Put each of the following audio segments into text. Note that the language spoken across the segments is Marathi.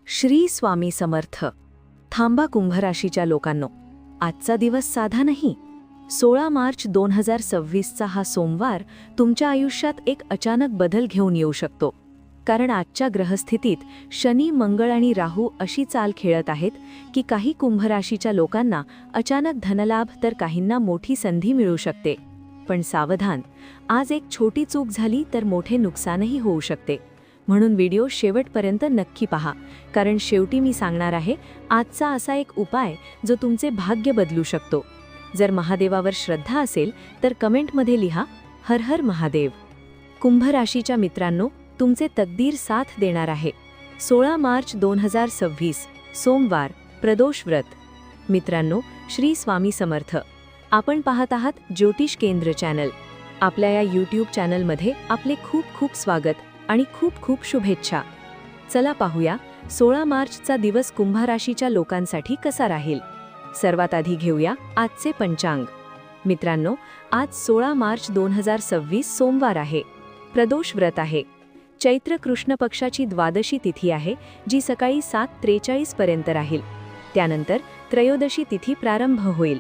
श्री स्वामी समर्थ. थांबा कुंभ राशीच्या लोकांनो, आजचा दिवस साधा नाही. 16 मार्च 2026चा हा सोमवार तुमच्या आयुष्यात एक अचानक बदल घेऊन येऊ शकतो. कारण आजच्या ग्रहस्थितीत शनी, मंगळ आणि राहू अशी चाल खेळत आहेत की काही कुंभ राशीच्या लोकांना अचानक धनलाभ तर काहींना मोठी संधी मिळू शकते. पण सावधान, आज एक छोटी चूक झाली तर मोठे नुकसानही होऊ शकते. म्हणून व्हिडिओ शेवटपर्यंत नक्की पहा, कारण शेवटी मी सांगणार आहे आजचा असा एक उपाय जो तुमचे भाग्य बदलू शकतो. जर महादेवावर श्रद्धा असेल तर कमेंटमध्ये लिहा हर हर महादेव. कुंभ राशीच्या मित्रांनो, तुमचे तकदीर साथ देणार आहे. 16 मार्च 2026 सोमवार, प्रदोष व्रत. मित्रांनो, श्री स्वामी समर्थ. आपण पाहत आहात ज्योतिष केंद्र चॅनल. आपल्या या यूट्यूब चॅनलमध्ये आपले खूप खूप स्वागत आणि खूप खूप शुभेच्छा. चला पाहूया 16 मार्चचा दिवस कुंभ राशीच्या लोकांसाठी कसा राहील. सर्वात आधी घेऊया आजचे पंचांग. मित्रांनो, आज 16 मार्च 2026 सोमवार आहे. प्रदोष व्रत आहे. चैत्र कृष्ण पक्षाची द्वादशी तिथी आहे, जी सकाळी 7:43 पर्यंत राहील. त्यानंतर त्रयोदशी तिथी प्रारंभ होईल.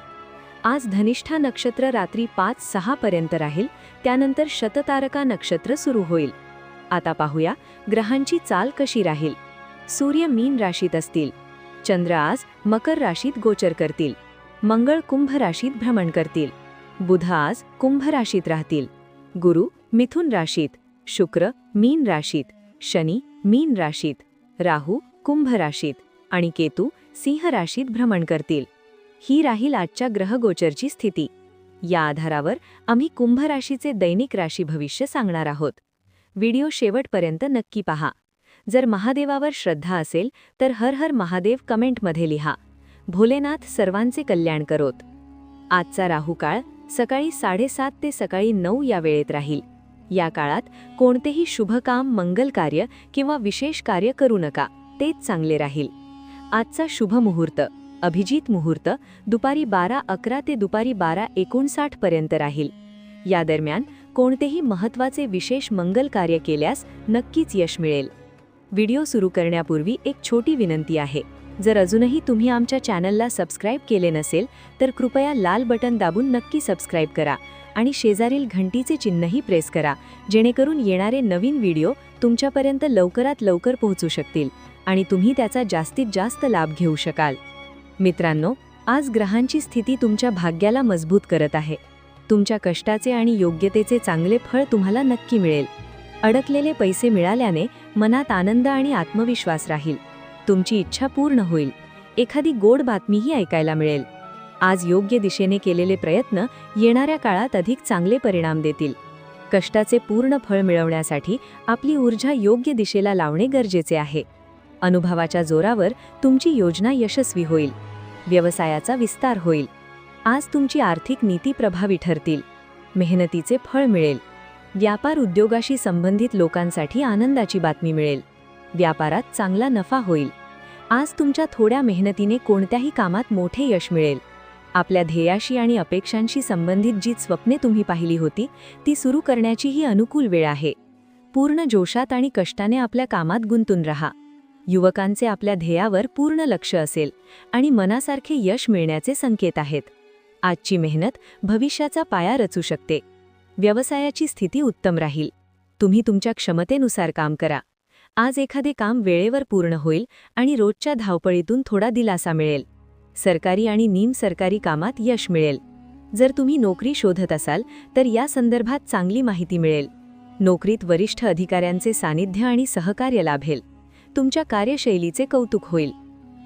आज धनिष्ठा नक्षत्र रात्री 5:06 पर्यंत राहील. त्यानंतर शततारका नक्षत्र सुरू होईल. आता पाहूया ग्रहांची चाल कशी राहील. सूर्य मीन राशीत असतील. चंद्र आज मकर राशीत गोचर करतील. मंगळ कुंभ राशीत भ्रमण करतील. बुध आज कुंभ राशीत राहतील. गुरु मिथुन राशीत. शुक्र मीन राशीत. शनी मीन राशीत. राहू कुंभ राशीत आणि केतू सिंह राशीत भ्रमण करतील. ही राहील आजच्या ग्रहगोचरची स्थिती. या आधारावर आम्ही कुंभ राशीचे दैनिक राशी भविष्य सांगणार आहोत. व्हिडिओ शेवटपर्यंत नक्की पहा. जर महादेवावर श्रद्धा असेल तर हर हर महादेव कमेंटमध्ये लिहा. भोलेनाथ सर्वांचे कल्याण करोत. आजचा राहुकाळ सकाळी 7:30 ते सकाळी 9 या वेळेत राहील. या काळात कोणतेही शुभकाम, मंगल कार्य किंवा विशेष कार्य करू नका, तेच चांगले राहील. आजचा शुभ मुहूर्त अभिजित मुहूर्त दुपारी 12:11 ते दुपारी 12:59 पर्यंत राहील. या दरम्यान कोणतेही महत्त्वाचे विशेष मंगल कार्य केल्यास नक्कीच यश मिळेल. व्हिडिओ सुरू करण्यापूर्वी एक छोटी विनंती आहे. जर अजूनही तुम्ही आमच्या चॅनलला सबस्क्राईब केले नसेल तर कृपया लाल बटन दाबून नक्की सबस्क्राईब करा आणि शेजारील घंटीचे चिन्हही प्रेस करा, जेणेकरून येणारे नवीन व्हिडिओ तुमच्यापर्यंत लवकरात लवकर पोहोचू शकतील आणि तुम्ही त्याचा जास्तीत जास्त लाभ घेऊ शकाल. मित्रांनो, आज ग्रहांची स्थिती तुमच्या भाग्याला मजबूत करत आहे. तुमच्या कष्टाचे आणि योग्यतेचे चांगले फळ तुम्हाला नक्की मिळेल. अडकलेले पैसे मिळाल्याने मनात आनंद आणि आत्मविश्वास राहील. तुमची इच्छा पूर्ण होईल. एखादी गोड बातमीही ऐकायला मिळेल. आज योग्य दिशेने केलेले प्रयत्न येणाऱ्या काळात अधिक चांगले परिणाम देतील. कष्टाचे पूर्ण फळ मिळवण्यासाठी आपली ऊर्जा योग्य दिशेला लावणे गरजेचे आहे. अनुभवाच्या जोरावर तुमची योजना यशस्वी होईल. व्यवसायाचा विस्तार होईल. आज तुमची आर्थिक नीती प्रभावी ठरतील. मेहनतीचे फळ मिळेल. व्यापार उद्योगाशी संबंधित लोकांसाठी आनंदाची बातमी मिळेल. व्यापारात चांगला नफा होईल. आज तुमच्या थोड्या मेहनतीने कोणत्याही कामात मोठे यश मिळेल. आपल्या ध्येयाशी आणि अपेक्षांशी संबंधित जी स्वप्ने तुम्ही पाहिली होती ती सुरू करण्याची ही अनुकूल वेळ आहे. पूर्ण जोशात आणि कष्टाने आपल्या कामात गुंतून राहा. युवकांचे आपल्या ध्येयावर पूर्ण लक्ष असेल आणि मनासारखे यश मिळण्याचे संकेत आहेत. आजची मेहनत भविष्याचा पाया रचू शकते. व्यवसायाची स्थिती उत्तम राहील. तुम्ही तुमच्या क्षमतेनुसार काम करा. आज एखादे काम वेळेवर पूर्ण होईल आणि रोजच्या धावपळीतून थोडा दिलासा मिळेल. सरकारी आणि निमसरकारी कामात यश मिळेल. जर तुम्ही नोकरी शोधत असाल तर या संदर्भात चांगली माहिती मिळेल. नोकरीत वरिष्ठ अधिकाऱ्यांचे सानिध्य आणि सहकार्य लाभेल. तुमच्या कार्यशैलीचे कौतुक होईल.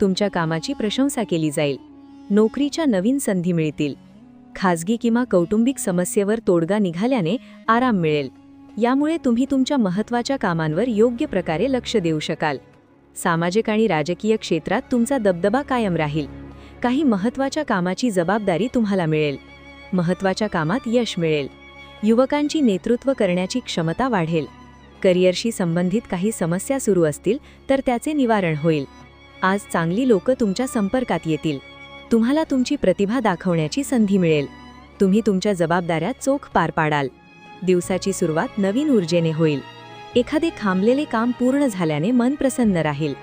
तुमच्या कामाची प्रशंसा केली जाईल. नोकरीच्या नवीन संधी मिळतील. खाजगी किंवा कौटुंबिक समस्येवर तोडगा निघाल्याने आराम मिळेल. यामुळे तुम्ही तुमच्या महत्त्वाच्या कामांवर योग्य प्रकारे लक्ष देऊ शकाल. सामाजिक आणि राजकीय क्षेत्रात तुमचा दबदबा कायम राहील. काही महत्त्वाच्या कामाची जबाबदारी तुम्हाला मिळेल. महत्त्वाच्या कामात यश मिळेल. युवकांची नेतृत्व करण्याची क्षमता वाढेल. करिअरशी संबंधित काही समस्या सुरू असतील तर त्याचे निवारण होईल. आज चांगली लोक तुमच्या संपर्कात येतील. तुम्हाला तुमची प्रतिभा दाखवण्याची संधी मिळेल. तुम्ही तुमच्या जबाबदाऱ्या चोख पार पाडाल. दिवसाची सुरुवात नवीन ऊर्जेने होईल. एखादे थांबलेले काम पूर्ण झाल्याने मन प्रसन्न राहील.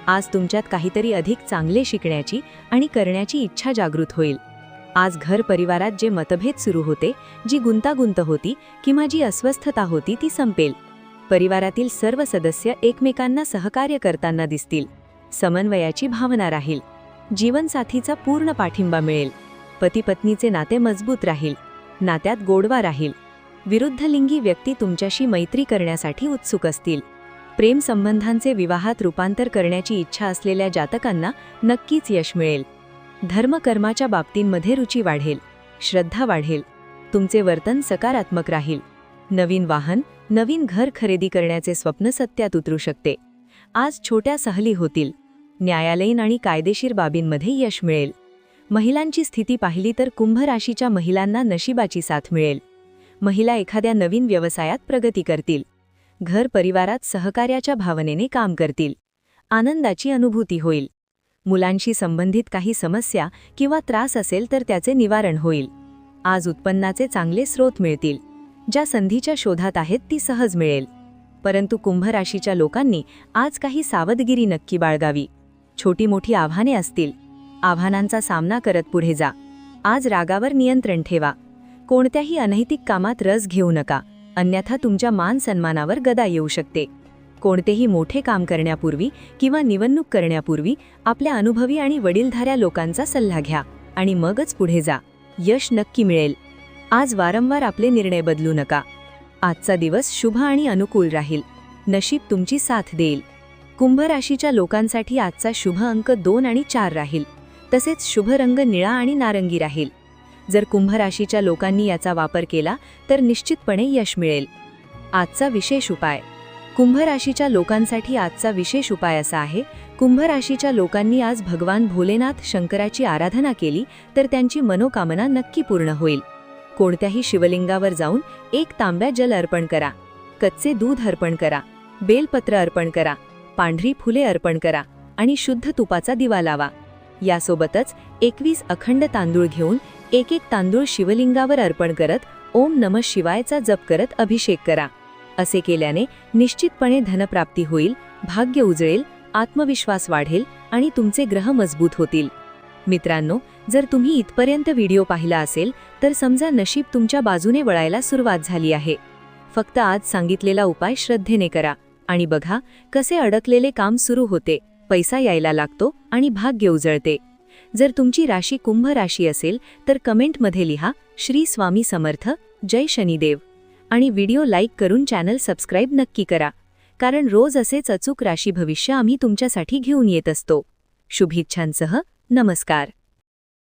आज तुमच्यात काहीतरी अधिक चांगले शिकण्याची आणि करण्याची इच्छा जागृत होईल. आज घर परिवारात जे मतभेद सुरू होते, जी गुंतागुंत होती किंवा जी अस्वस्थता होती ती संपेल. परिवारातील सर्व सदस्य एकमेकांना सहकार्य करताना दिसतील. समन्वयाची भावना राहील. जीवनसाथीचा पूर्ण पाठिंबा मिळेल. पती-पत्नीचे नाते मजबूत राहील. नात्यात गोडवा राहील. विरुद्धलिंगी व्यक्ती तुमच्याशी मैत्री करण्यासाठी उत्सुक असतील. प्रेम संबंधांचे विवाहात रूपांतर करण्याची इच्छा असलेल्या जातकांना नक्कीच यश मिळेल. धर्मकर्माच्या बाबतींमध्ये रुची वाढेल. श्रद्धा वाढेल. तुमचे वर्तन सकारात्मक राहील. नवीन वाहन, नवीन घर खरेदी करण्याचे स्वप्न सत्यात उतरू शकते. आज छोट्या सहली होतील. न्यायालयीन आणि कायदेशीर बाबींमध्ये यश मिळेल. महिलांची स्थिती पाहिली तर कुंभ राशीच्या महिलांना नशिबाची साथ मिळेल. महिला एखाद्या नवीन व्यवसायात प्रगती करतील. घर परिवारात सहकार्याच्या भावनेने काम करतील. आनंदाची अनुभूती होईल. मुलांशी संबंधित काही समस्या किंवा त्रास असेल तर त्याचे निवारण होईल. आज उत्पन्नाचे चांगले स्रोत मिळतील. ज्या संधीच्या शोधात आहेत ती सहज मिळेल. परंतु कुंभ राशीच्या लोकांनी आज काही सावधगिरी नक्की बाळगावी. छोटी मोठी आव्हाने असतील. आव्हानांचा सामना करत पुढे जा. आज रागावर नियंत्रण ठेवा. कोणत्याही अनैतिक कामात रस घेऊ नका, अन्यथा तुमच्या मान सन्मानावर गदा येऊ शकते. कोणतेही मोठे काम करण्यापूर्वी किंवा निवडणूक करण्यापूर्वी आपल्या अनुभवी आणि वडीलधाऱ्या लोकांचा सल्ला घ्या आणि मगच पुढे जा. यश नक्की मिळेल. आज वारंवार आपले निर्णय बदलू नका. आजचा दिवस शुभ आणि अनुकूल राहील. नशीब तुमची साथ देईल. कुंभ राशीच्या लोकांसाठी आजचा शुभ अंक 2 आणि 4 राहील. तसेच शुभ रंग निळा आणि नारंगी राहील. जर कुंभ राशीच्या लोकांनी याचा वापर केला तर निश्चितपणे यश मिळेल. आजचा विशेष उपाय. कुंभ राशीच्या लोकांसाठी आजचा विशेष उपाय असा आहे, कुंभ राशीच्या लोकांनी आज भगवान भोलेनाथ शंकराची आराधना केली तर त्यांची मनोकामना नक्की पूर्ण होईल. कोणत्याही शिवलिंगावर जाऊन 1 तांब्या जल अर्पण करा. कच्चे दूध अर्पण करा. बेलपत्र अर्पण करा. पांढरी फुले अर्पण करा आणि शुद्ध तुपाचा दिवा लावा. यासोबतच 21 अखंड तांदूळ घेऊन 1 तांदूळ शिवलिंगावर अर्पण करत ओम नमः शिवायचा जप करत अभिषेक करा. असे केल्याने निश्चितपणे धनप्राप्ती होईल, भाग्य उजळेल, आत्मविश्वास वाढेल आणि तुमचे ग्रह मजबूत होतील. मित्रांनो, जर तुम्ही इथपर्यंत व्हिडिओ पाहिला असेल तर समजा नशीब तुमच्या बाजूने वळायला सुरुवात झाली आहे. फक्त आज सांगितलेला उपाय श्रद्धेने करा आणि बघा कसे अडकलेले काम सुरू होते, पैसा यायला लागतो आणि भाग्य उजळते. जर तुमची राशी कुंभ राशी असेल तर कमेंटमध्ये लिहा श्री स्वामी समर्थ, जय शनिदेव आणि व्हिडिओ लाईक करून चॅनल सबस्क्राईब नक्की करा, कारण रोज असेच अचूक राशी भविष्य आम्ही तुमच्यासाठी घेऊन येत असतो. शुभेच्छांसह नमस्कार.